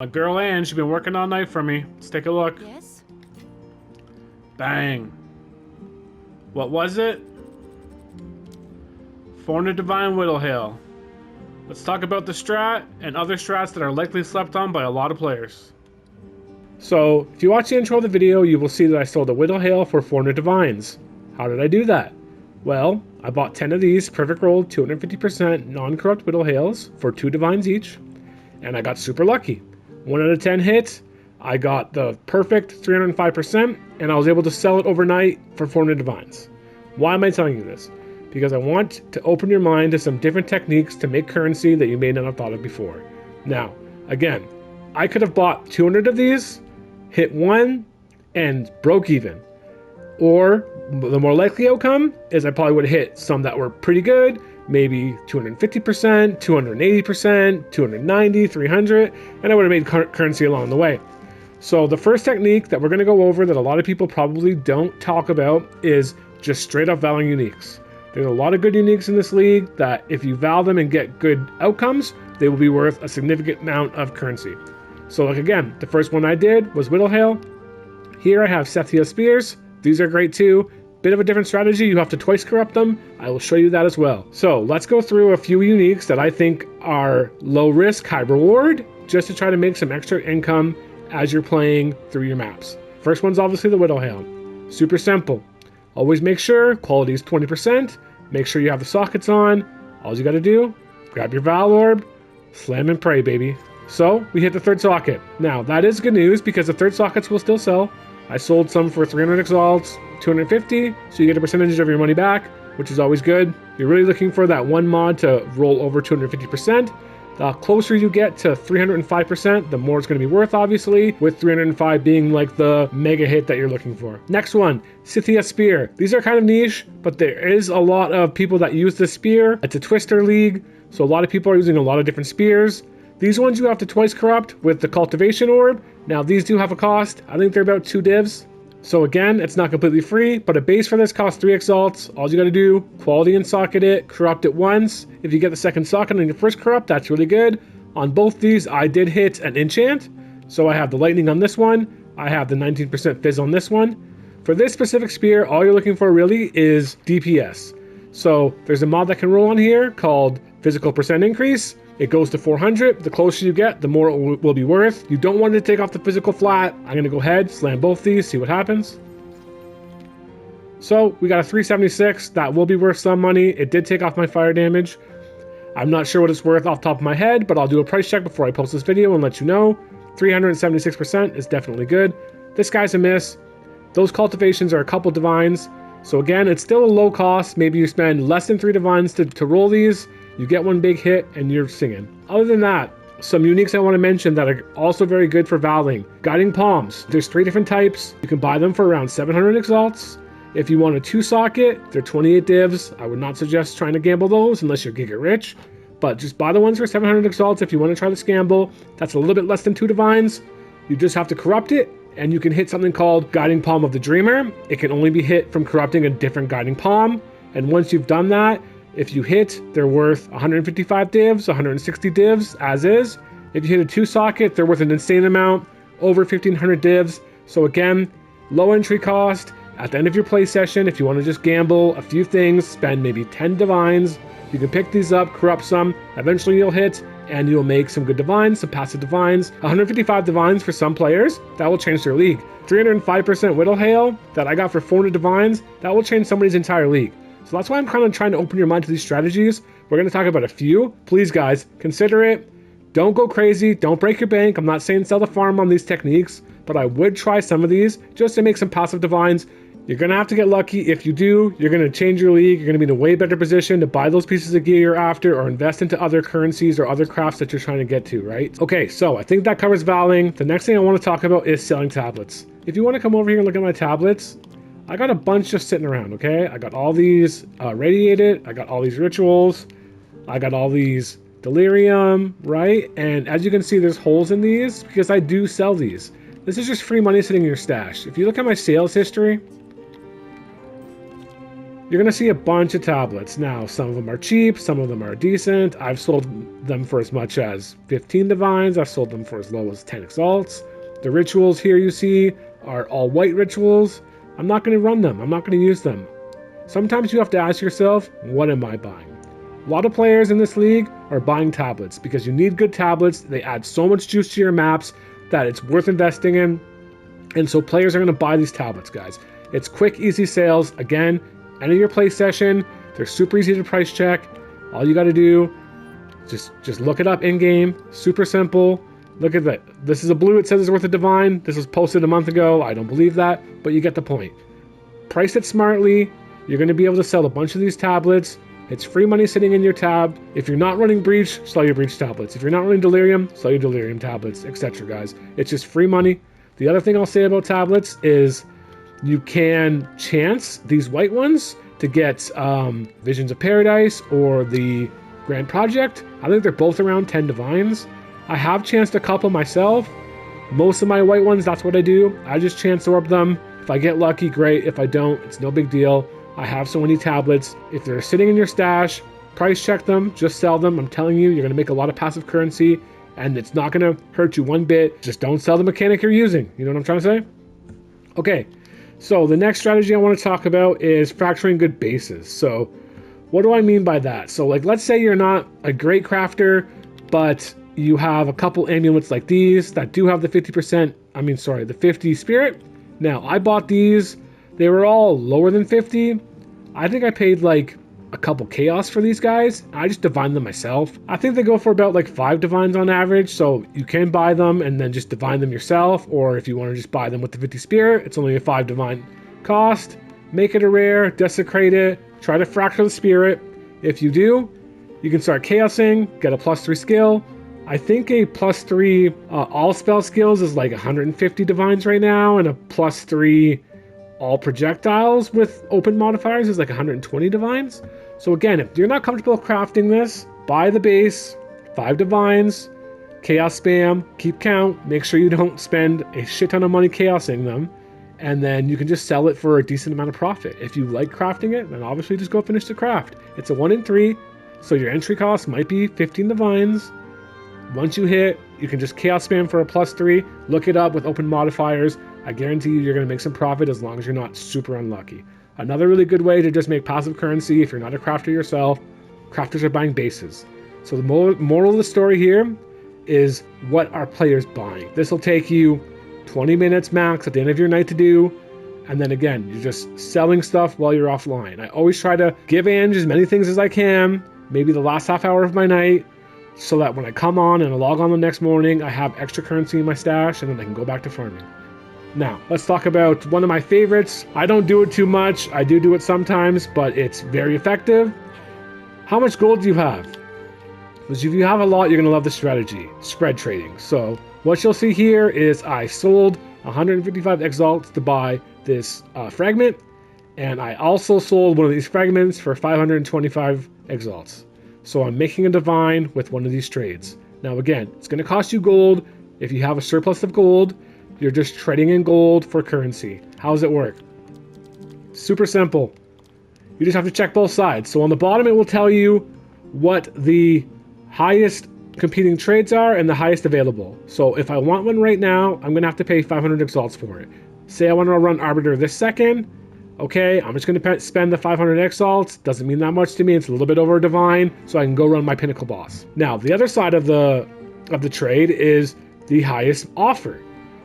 My girl Ann, she's been working all night for me. Let's take a look. Yes? Bang. What was it? 400 Divine Whittlehail. Let's talk about the strat and other strats that are likely slept on by a lot of players. So, if you watch the intro of the video, you will see that I sold a Whittlehail for 400 Divines. How did I do that? Well, I bought 10 of these perfect rolled 250% non-corrupt Whittlehails for 2 Divines each, and I got super lucky. 1 out of 10 hits, I got the perfect 305%, and I was able to sell it overnight for 400 Divines. Why am I telling you this? Because I want to open your mind to some different techniques to make currency that you may not have thought of before. Now, again, I could have bought 200 of these, hit 1, and broke even. Or the more likely outcome is I probably would have hit some that were pretty good, maybe 250%, 280%, 290, 300, and I would have made currency along the way. So the first technique that we're going to go over that a lot of people probably don't talk about is just straight up Vaaling Uniques. There's a lot of good uniques in this league that if you val them and get good outcomes, they will be worth a significant amount of currency. So like again, the first one I did was Whittlehail. Here I have Sethia Spears. These are great too. Bit of a different strategy, you have to twice corrupt them. I will show you that as well. So let's go through a few uniques that I think are low risk, high reward, just to try to make some extra income as you're playing through your maps. First one's obviously the Whittlehail. Super simple. Always make sure quality is 20%. Make sure you have the sockets on. All you gotta do, grab your Vaal orb, slam and pray, baby. So we hit the third socket. Now that is good news because the third sockets will still sell. I sold some for 300 exalts, 250, so you get a percentage of your money back, which is always good. You're really looking for that one mod to roll over 250%. The closer you get to 305%, the more it's going to be worth, obviously, with 305 being like the mega hit that you're looking for. Next one, Scythia Spear. These are kind of niche, but there is a lot of people that use this spear. It's a twister league, so a lot of people are using a lot of different spears. These ones you have to twice corrupt with the cultivation orb. Now these do have a cost. I think they're about 2 divs. So again, it's not completely free, but a base for this costs 3 exalts. All you gotta do, quality and socket it, corrupt it once. If you get the second socket on your first corrupt, that's really good. On both these, I did hit an enchant. So I have the lightning on this one. I have the 19% fizz on this one. For this specific spear, all you're looking for really is DPS. So there's a mod that can roll on here called physical percent increase. It goes to 400. The closer you get, the more it will be worth. You don't want to take off the physical flat. I'm going to go ahead, slam both these, see what happens. So we got a 376. That will be worth some money. It did take off my fire damage. I'm not sure what it's worth off the top of my head, but I'll do a price check before I post this video and let you know. 376% is definitely good. This guy's a miss. Those cultivations are a couple divines. So again, it's still a low cost. Maybe you spend less than 3 divines to roll these. You get one big hit and you're singing. Other than that, some uniques I want to mention that are also very good for Vaaling. Guiding Palms. There's 3 different types. You can buy them for around 700 exalts. If you want a 2 socket, they're 28 divs. I would not suggest trying to gamble those unless you're giga rich. But just buy the ones for 700 exalts if you want to try the scamble. That's a little bit less than 2 divines. You just have to corrupt it and you can hit something called Guiding Palm of the Dreamer. It can only be hit from corrupting a different Guiding Palm. And once you've done that, if you hit, they're worth 155 divs, 160 divs, as is. If you hit a 2 socket, they're worth an insane amount, over 1500 divs. So again, low entry cost. At the end of your play session, if you want to just gamble a few things, spend maybe 10 divines. You can pick these up, corrupt some, eventually you'll hit, and you'll make some good divines, some passive divines. 155 divines for some players, that will change their league. 305% Whittlehail that I got for 400 divines, that will change somebody's entire league. So that's why I'm kind of trying to open your mind to these strategies. We're going to talk about a few. Please, guys, consider it. Don't go crazy. Don't break your bank. I'm not saying sell the farm on these techniques, but I would try some of these just to make some passive divines. You're going to have to get lucky. If you do, you're going to change your league. You're going to be in a way better position to buy those pieces of gear you're after or invest into other currencies or other crafts that you're trying to get to, right? Okay, so I think that covers Vaaling. The next thing I want to talk about is selling tablets. If you want to come over here and look at my tablets, I got a bunch just sitting around, okay? I got all these radiated, I got all these rituals, I got all these delirium, right? And as you can see, there's holes in these because I do sell these. This is just free money sitting in your stash. If you look at my sales history, you're going to see a bunch of tablets. Now, some of them are cheap, some of them are decent. I've sold them for as much as 15 divines. I've sold them for as low as 10 exalts. The rituals here you see are all white rituals. I'm not going to run them. I'm not going to use them. Sometimes you have to ask yourself, what am I buying? A lot of players in this league are buying tablets because you need good tablets. They add so much juice to your maps that it's worth investing in. And so players are going to buy these tablets, guys. It's quick, easy sales. Again, end of your play session. They're super easy to price check. All you got to do, just look it up in-game. Super simple. Look at that. This is a blue. It says it's worth a divine. This was posted a month ago. I don't believe that, but you get the point. Price it smartly. You're going to be able to sell a bunch of these tablets. It's free money sitting in your tab. If you're not running Breach, sell your Breach tablets. If you're not running Delirium, sell your Delirium tablets, etc., guys. It's just free money. The other thing I'll say about tablets is you can chance these white ones to get Visions of Paradise or the Grand Project. I think they're both around 10 divines. I have chanced a couple myself. Most of my white ones, that's what I do. I just chance orb them. If I get lucky, great. If I don't, it's no big deal. I have so many tablets. If they're sitting in your stash, price check them, just sell them. I'm telling you, you're going to make a lot of passive currency and it's not going to hurt you one bit. Just don't sell the mechanic you're using. You know what I'm trying to say? Okay, so the next strategy I want to talk about is fracturing good bases. So what do I mean by that? So like, let's say you're not a great crafter, but you have a couple amulets like these that do have the 50 spirit. Now, I bought these. They were all lower than 50. I think I paid like a couple chaos for these guys. I just divine them myself. I think they go for about like 5 divines on average, so you can buy them and then just divine them yourself, or if you want to just buy them with the 50 spirit, it's only a 5 divine cost. Make it a rare, desecrate it, try to fracture the spirit. If you do, you can start chaosing, get a +3 skill. I think a +3 all spell skills is like 150 divines right now, and a +3 all projectiles with open modifiers is like 120 divines. So again, if you're not comfortable crafting this, buy the base, 5 divines, chaos spam, keep count, make sure you don't spend a shit ton of money chaosing them, and then you can just sell it for a decent amount of profit. If you like crafting it, then obviously just go finish the craft. It's a 1 in 3, so your entry cost might be 15 divines. Once you hit, you can just chaos spam for a +3, look it up with open modifiers. I guarantee you're going to make some profit as long as you're not super unlucky. Another really good way to just make passive currency if you're not a crafter yourself, crafters are buying bases. So the moral of the story here is, what are players buying? This will take you 20 minutes max at the end of your night to do. And then again, you're just selling stuff while you're offline. I always try to give Ange as many things as I can, maybe the last half hour of my night, so that when I come on and I log on the next morning, I have extra currency in my stash and then I can go back to farming. Now, let's talk about one of my favorites. I don't do it too much. I do it sometimes, but it's very effective. How much gold do you have? Because if you have a lot, you're going to love the strategy, spread trading. So what you'll see here is I sold 155 exalts to buy this fragment, and I also sold one of these fragments for 525 exalts. So I'm making a divine with one of these trades. Now again, it's going to cost you gold. If you have a surplus of gold, you're just trading in gold for currency. How does it work? Super simple. You just have to check both sides. So on the bottom, it will tell you what the highest competing trades are and the highest available. So if I want one right now, I'm going to have to pay 500 exalts for it. Say I want to run Arbiter this second. Okay, I'm just going to spend the 500 exalts. Doesn't mean that much to me. It's a little bit over a divine, so I can go run my Pinnacle boss. Now, the other side of the trade is the highest offer.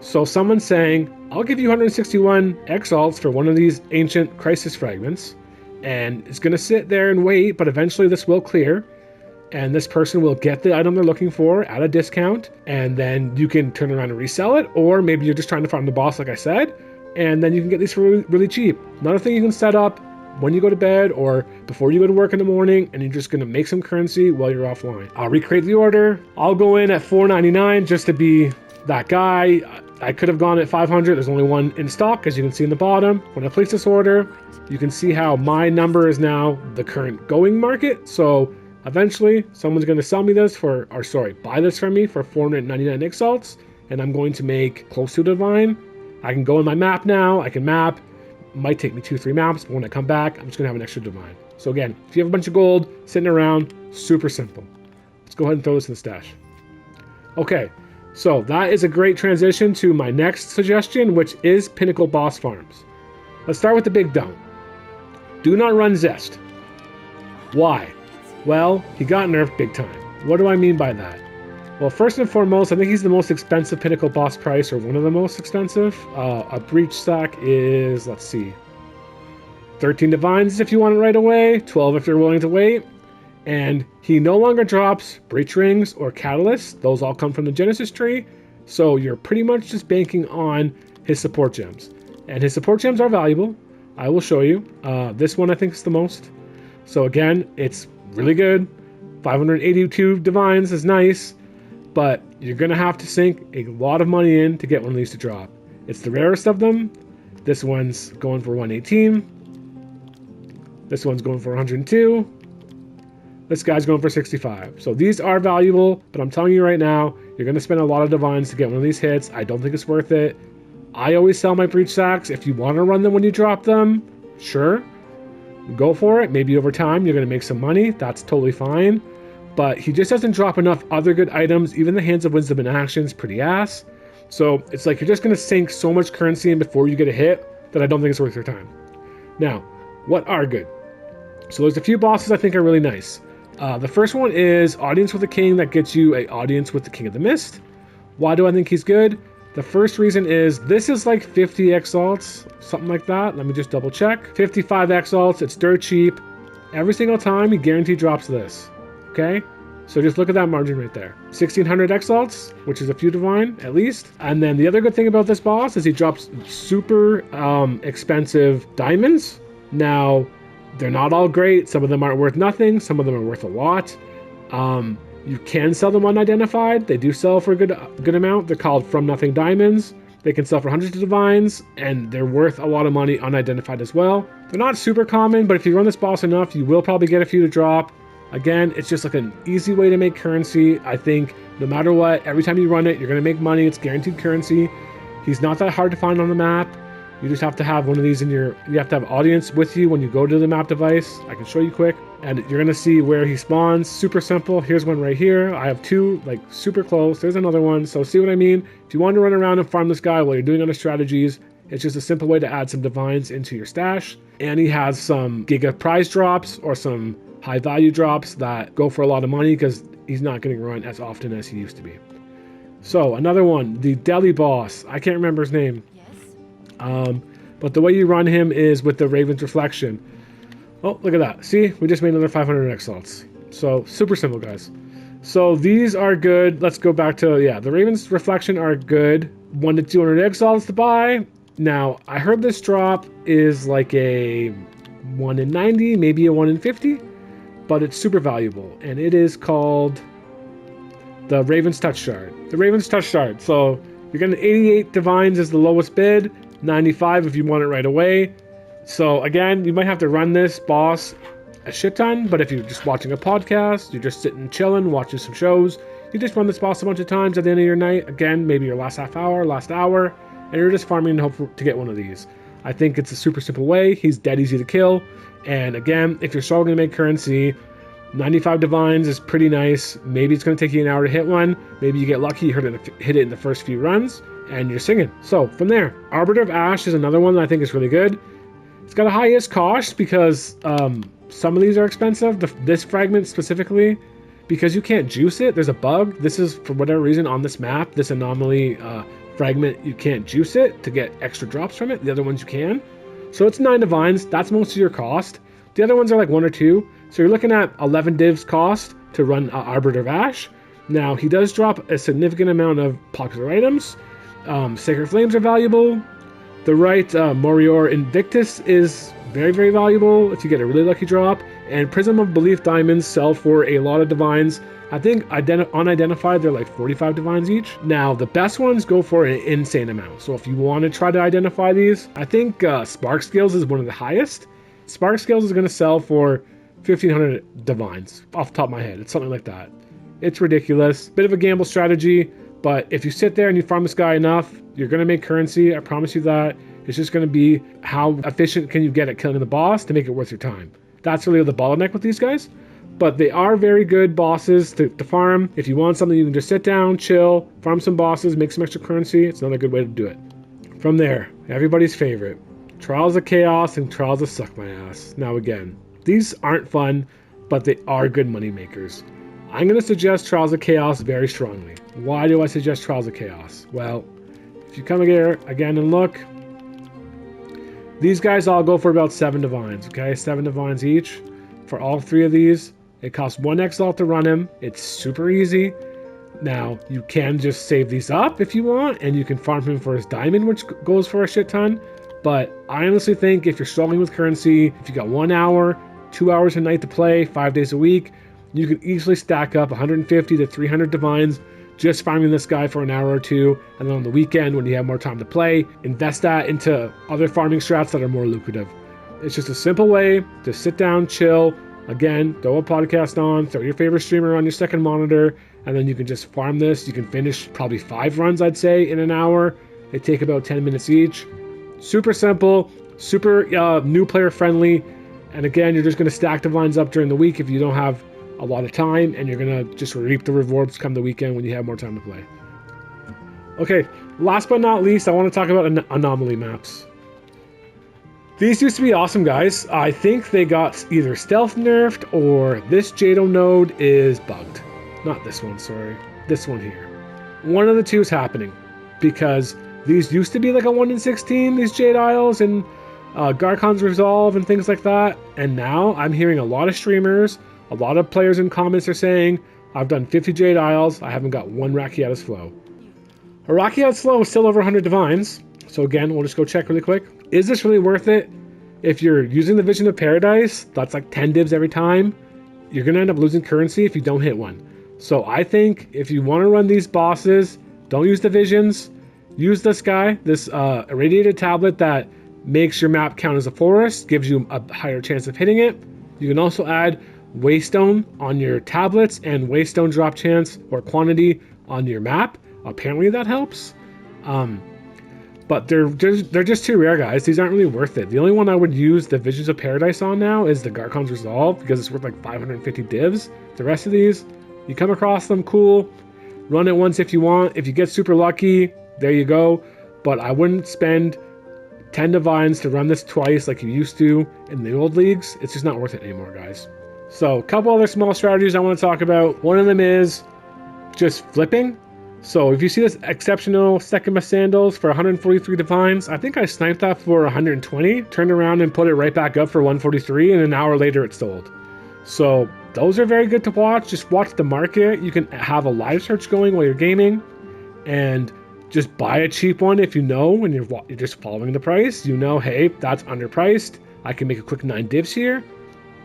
So someone's saying, I'll give you 161 exalts for one of these ancient crisis fragments, and it's going to sit there and wait, but eventually this will clear, and this person will get the item they're looking for at a discount, and then you can turn around and resell it, or maybe you're just trying to farm the boss like I said, and then you can get these for really, really cheap. Another thing you can set up when you go to bed or before you go to work in the morning, and you're just going to make some currency while you're offline. I'll recreate the order. I'll go in at $4.99 just to be that guy. I could have gone at 500. There's only one in stock, as you can see in the bottom. When I place this order, you can see how my number is now the current going market. So eventually someone's going to sell me this buy this from me for 499 exalts, and I'm going to make close to divine. I can go in my map now. I can map, Might take me 2-3 maps, but when I come back, I'm just gonna have an extra divine. So again, if you have a bunch of gold sitting around, super simple. Let's go ahead and throw this in the stash. Okay, so that is a great transition to my next suggestion, which is Pinnacle boss farms. Let's start with the big don't. Do not run Zest. Why? Well, he got nerfed big time. What do I mean by that? Well, first and foremost, I think he's the most expensive Pinnacle boss price, or one of the most expensive. A breach stack is, let's see, 13 divines if you want it right away, 12 if you're willing to wait. And he no longer drops breach rings or catalysts. Those all come from the Genesis tree. So you're pretty much just banking on his support gems. And his support gems are valuable. I will show you. This one I think is the most. So again, it's really good. 582 divines is nice. But you're going to have to sink a lot of money in to get one of these to drop. It's the rarest of them. This one's going for 118. This one's going for 102. This guy's going for 65. So these are valuable, but I'm telling you right now, you're going to spend a lot of divines to get one of these hits. I don't think it's worth it. I always sell my breach stacks. If you want to run them when you drop them, sure, go for it. Maybe over time you're going to make some money. That's totally fine. But he just doesn't drop enough other good items. Even the Hands of Wisdom in action's pretty ass. So it's like you're just going to sink so much currency in before you get a hit that I don't think it's worth your time. Now, what are good? So there's a few bosses I think are really nice. The first one is Audience with the King, that gets you a Audience with the King of the Mist. Why do I think he's good? The first reason is this is like 50 exalts, something like that. Let me just double check. 55 exalts, it's dirt cheap. Every single time he guaranteed drops this. Okay? So just look at that margin right there. 1600 exalts, which is a few divine at least. And then the other good thing about this boss is he drops super expensive diamonds. Now, they're not all great. Some of them aren't worth nothing. Some of them are worth a lot. You can sell them unidentified. They do sell for a good amount. They're called From Nothing Diamonds. They can sell for hundreds of divines, and they're worth a lot of money unidentified as well. They're not super common, but if you run this boss enough, you will probably get a few to drop. Again, it's just like an easy way to make currency. I think no matter what, every time you run it, you're going to make money. It's guaranteed currency. He's not that hard to find on the map. You just have to have one of these in you have to have audience with you when you go to the map device. I can show you quick. And you're going to see where he spawns. Super simple. Here's one right here. I have two, like, super close. There's another one. So see what I mean? If you want to run around and farm this guy while you're doing other strategies, it's just a simple way to add some divines into your stash. And he has some giga prize drops or some high value drops that go for a lot of money because he's not getting run as often as he used to be. So another one, the Deli boss. I can't remember his name. But the way you run him is with the Raven's Reflection. Oh, look at that. See, we just made another 500 exalts. So super simple, guys. So these are good. Let's go back to, yeah, the Raven's Reflection are good. 1 to 200 exalts to buy. Now, I heard this drop is like a 1 in 90, maybe a 1 in 50, but it's super valuable. And it is called the Raven's Touch Shard. The Raven's Touch Shard. So you're getting 88 divines is the lowest bid. 95 if you want it right away. So again, you might have to run this boss a shit ton, but if you're just watching a podcast, you're just sitting chilling, watching some shows, you just run this boss a bunch of times at the end of your night. Again, maybe your last half hour, last hour, and you're just farming to hope to get one of these. I think it's a super simple way. He's dead easy to kill. And again, if you're struggling to make currency, 95 divines is pretty nice. Maybe it's going to take you an hour to hit one. Maybe you get lucky, you hit it in the first few runs, and you're singing. So from there, Arbiter of Ash is another one that I think is really good. It's got a highest cost because some of these are expensive. This fragment specifically, because you can't juice it. There's a bug. This is, for whatever reason, on this map, this anomaly fragment, you can't juice it to get extra drops from it. The other ones you can. So it's 9 divines. That's most of your cost. The other ones are like 1 or 2. So you're looking at 11 divs cost to run Arbiter of Ash. Now, he does drop a significant amount of popular items. Sacred Flames are valuable. The right Morior Invictus is very, very valuable if you get a really lucky drop. And Prism of Belief diamonds sell for a lot of divines. I think unidentified, they're like 45 divines each. Now, the best ones go for an insane amount. So if you want to try to identify these, I think Spark Scales is one of the highest. Spark Scales is going to sell for 1,500 divines off the top of my head. It's something like that. It's ridiculous. Bit of a gamble strategy. But if you sit there and you farm this guy enough, you're going to make currency. I promise you that. It's just going to be how efficient can you get at killing the boss to make it worth your time. That's really the bottleneck with these guys. But they are very good bosses to farm. If you want something, you can just sit down, chill, farm some bosses, make some extra currency. It's another good way to do it. From there, everybody's favorite, Trials of Chaos and Trials of Suck My Ass. Now again, these aren't fun, but they are good money makers. I'm going to suggest Trials of Chaos very strongly. Why do I suggest Trials of Chaos? Well, if you come here again and look, these guys all go for about 7 divines, okay? 7 divines each for all 3 of these. It costs 1 exalt to run him. It's super easy. Now, you can just save these up if you want, and you can farm him for his diamond, which goes for a shit ton. But I honestly think if you're struggling with currency, if you got 1 hour, 2 hours a night to play, 5 days a week, you can easily stack up 150 to 300 divines just farming this guy for an hour or 2, and then on the weekend when you have more time to play, invest that into other farming strats that are more lucrative. It's just a simple way to sit down, chill, again, throw a podcast on, throw your favorite streamer on your second monitor, and then you can just farm this. You can finish probably 5 runs, I'd say, in an hour. They take about 10 minutes each. Super simple, super new player friendly, and again, you're just going to stack divines up during the week if you don't have a lot of time, and you're gonna just reap the rewards come the weekend when you have more time to play. Okay, last but not least, I want to talk about Anomaly Maps. These used to be awesome, guys. I think they got either stealth nerfed or this Jado node is bugged. Not this one, sorry. This one here. One of the two is happening because these used to be like a 1 in 16, these Jade Isles and Garcon's Resolve and things like that, and now I'm hearing a lot of streamers, a lot of players in comments are saying, I've done 50 Jade Isles, I haven't got 1 Rakiatis Flow. A Rakiatis Flow is still over 100 divines, so again, we'll just go check really quick. Is this really worth it? If you're using the Vision of Paradise, that's like 10 divs every time, you're going to end up losing currency if you don't hit one. So I think if you want to run these bosses, don't use the Visions, use this guy, this irradiated tablet that makes your map count as a forest, gives you a higher chance of hitting it. You can also add Waystone on your tablets and Waystone drop chance or quantity on your map. Apparently that helps. But they're just too rare, guys. These aren't really worth it. The only one I would use the Visions of Paradise on now is the Garcon's Resolve because it's worth like 550 divs. The rest of these, you come across them, cool. Run it once if you want. If you get super lucky, there you go. But I wouldn't spend 10 divines to run this twice like you used to in the old leagues. It's just not worth it anymore, guys. So a couple other small strategies I want to talk about. One of them is just flipping. So if you see this exceptional second sandals for 143 divines, I think I sniped that for 120, turned around and put it right back up for 143, and an hour later it sold. So those are very good to watch. Just watch the market. You can have a live search going while you're gaming and just buy a cheap one if you know when you're just following the price. You know, hey, that's underpriced. I can make a quick 9 divs here.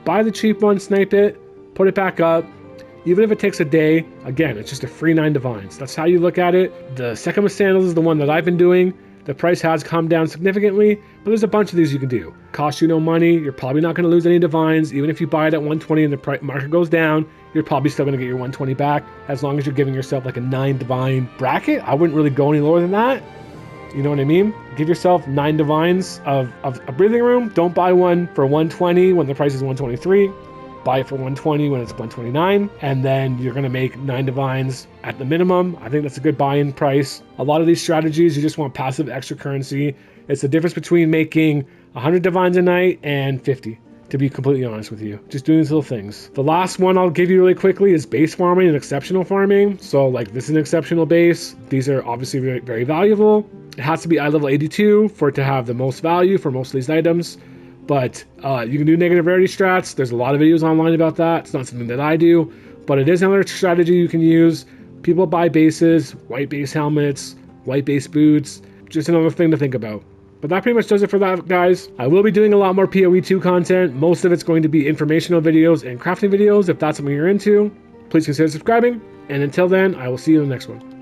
Buy the cheap one, snipe it, put it back up. Even if it takes a day, again, it's just a free 9 divines. That's how you look at it. The second with sandals is the one that I've been doing. The price has come down significantly, but there's a bunch of these you can do. Cost you no money. You're probably not going to lose any divines. Even if you buy it at 120 and the market goes down, you're probably still going to get your 120 back as long as you're giving yourself like a 9 divine bracket. I wouldn't really go any lower than that. You know what I mean? Give yourself 9 divines of a breathing room. Don't buy one for 120 when the price is 123. Buy it for 120 when it's 129. And then you're going to make 9 divines at the minimum. I think that's a good buy-in price. A lot of these strategies, you just want passive extra currency. It's the difference between making 100 divines a night and 50. To be completely honest with you, just doing these little things. The last one I'll give you really quickly is base farming and exceptional farming. So like this is an exceptional base. These are obviously very, very valuable. It has to be eye level 82 for it to have the most value for most of these items. But you can do negative rarity strats. There's a lot of videos online about that. It's not something that I do, but it is another strategy you can use. People buy bases, white base helmets, white base boots. Just another thing to think about. But that pretty much does it for that, guys. I will be doing a lot more POE 2 content. Most of it's going to be informational videos and crafting videos. If that's something you're into, please consider subscribing. And until then, I will see you in the next one.